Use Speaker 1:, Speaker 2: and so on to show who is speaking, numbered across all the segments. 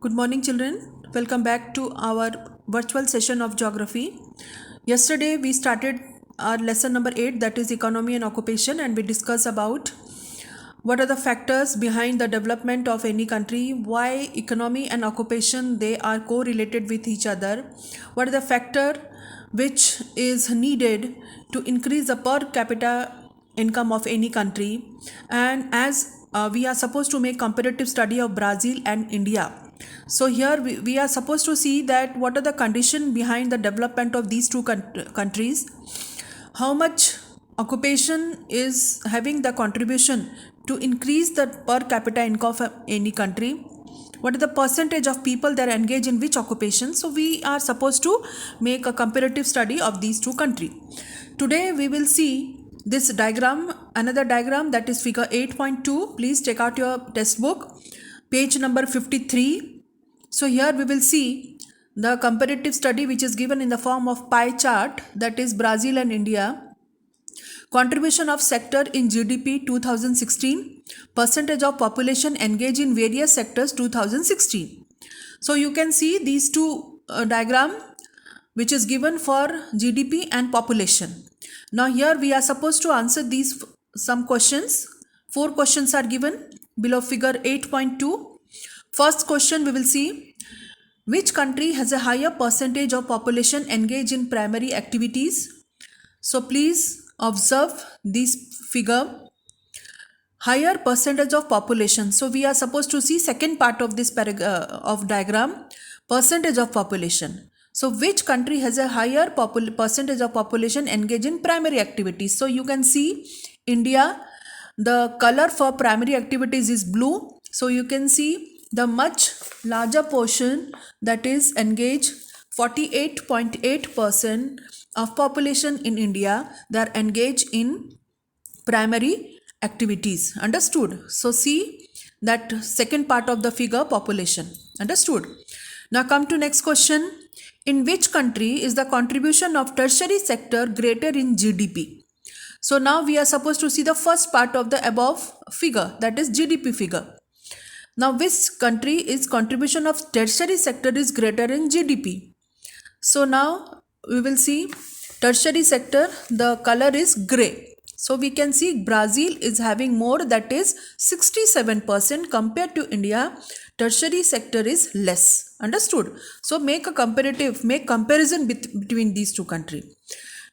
Speaker 1: Good morning, children. Welcome back to our virtual session of geography. Yesterday, we started our lesson number 8, that is economy and occupation, and we discussed about what are the factors behind the development of any country, why economy and occupation they are correlated with each other, what are the factor which is needed to increase the per capita income of any country, and as we are supposed to make comparative study of Brazil and India. So here we are supposed to see that what are the condition behind the development of these two countries, how much occupation is having the contribution to increase the per capita income of any country, what is the percentage of people that engage in which occupation. So we are supposed to make a comparative study of these two countries. Today we will see this diagram, another diagram, that is figure 8.2. Please check out your textbook, page number 53. So here we will see the comparative study which is given in the form of pie chart, that is Brazil and India. Contribution of sector in GDP 2016, percentage of population engaged in various sectors 2016. So you can see these two diagram which is given for GDP and population. Now here we are supposed to answer these some questions. 4 questions are given below figure 8.2. First question we will see, which country has a higher percentage of population engaged in primary activities? So please observe this figure, higher percentage of population. So we are supposed to see second part of this of diagram, percentage of population. So which country has a higher percentage of population engaged in primary activities? So you can see India, the color for primary activities is blue. So you can see the much larger portion, that is engaged 48.8% of population in India, they are engaged in primary activities. Understood? So see that second part of the figure, population. Understood? Now come to next question. In which country is the contribution of tertiary sector greater in GDP? So now we are supposed to see the first part of the above figure, that is GDP figure. Now which country is contribution of tertiary sector is greater in GDP? So now we will see tertiary sector, the color is gray. So we can see Brazil is having more, that is 67% compared to India. Tertiary sector is less. Understood? So make comparison between these two countries.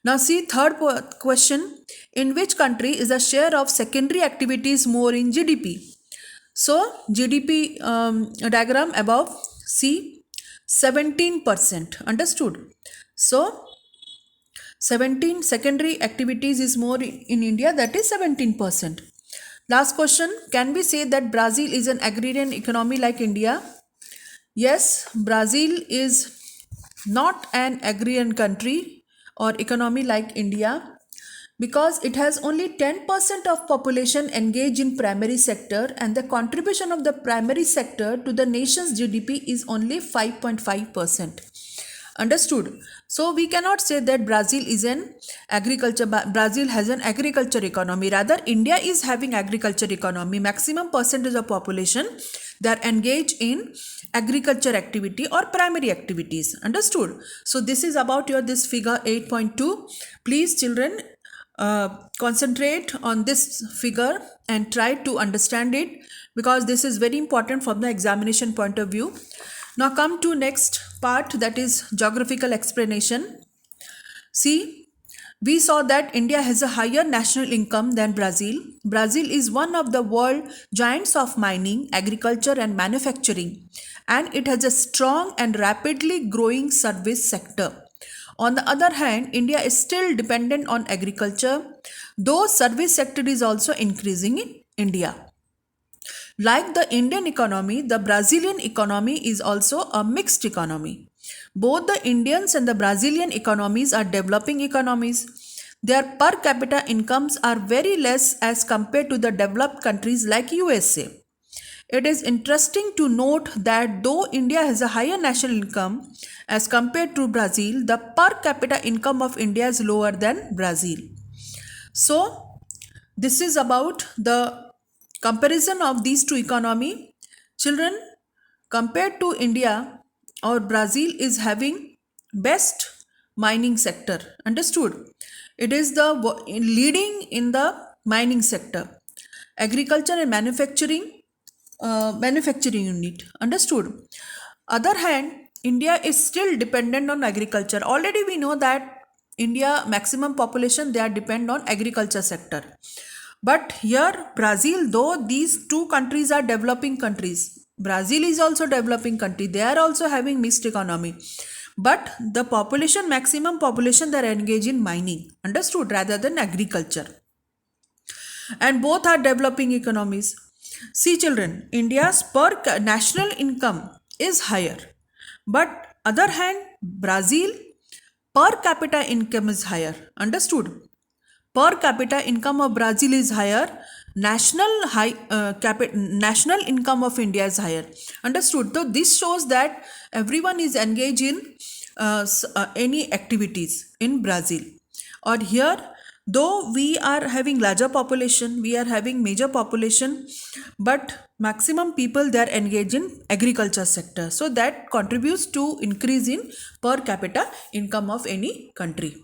Speaker 1: Now see third question. In which country is the share of secondary activities more in GDP? So GDP diagram above, see 17%. Understood? So 17 secondary activities is more in India, that is 17%. Last question, can we say that Brazil is an agrarian economy like India? Yes, Brazil is not an agrarian country or economy like India, because it has only 10% of population engaged in primary sector, and the contribution of the primary sector to the nation's GDP is only 5.5%. Understood? So we cannot say that Brazil has an agriculture economy. Rather, India is having agriculture economy. Maximum percentage of population, they are engaged in agriculture activity or primary activities. Understood? So this is about this figure 8.2. Please children, concentrate on this figure and try to understand it, because this is very important from the examination point of view. Now come to next part, that is geographical explanation. See, we saw that India has a higher national income than Brazil. Brazil is one of the world giants of mining, agriculture and manufacturing, and it has a strong and rapidly growing service sector. On the other hand, India is still dependent on agriculture, though service sector is also increasing in India. Like the Indian economy, the Brazilian economy is also a mixed economy. Both the Indians and the Brazilian economies are developing economies. Their per capita incomes are very less as compared to the developed countries like USA. It is interesting to note that though India has a higher national income as compared to Brazil, the per capita income of India is lower than Brazil. So this is about the comparison of these two economy. Children, compared to India or Brazil is having best mining sector. Understood? It is the leading in the mining sector, agriculture and manufacturing unit. Understood? Other hand, India is still dependent on agriculture. Already we know that India maximum population they are depend on agriculture sector. But here Brazil, though these two countries are developing countries, Brazil is also developing country. They are also having mixed economy. But the population, maximum population, they are engaged in mining. Understood? Rather than agriculture. And both are developing economies. See children, India's per national income is higher. But other hand, Brazil per capita income is higher. Understood? Per capita income of Brazil is higher. National income of India is higher. Understood? So this shows that everyone is engaged in any activities in Brazil. Or here, though we are having larger population, we are having major population, but maximum people they are engaged in agriculture sector. So that contributes to increase in per capita income of any country.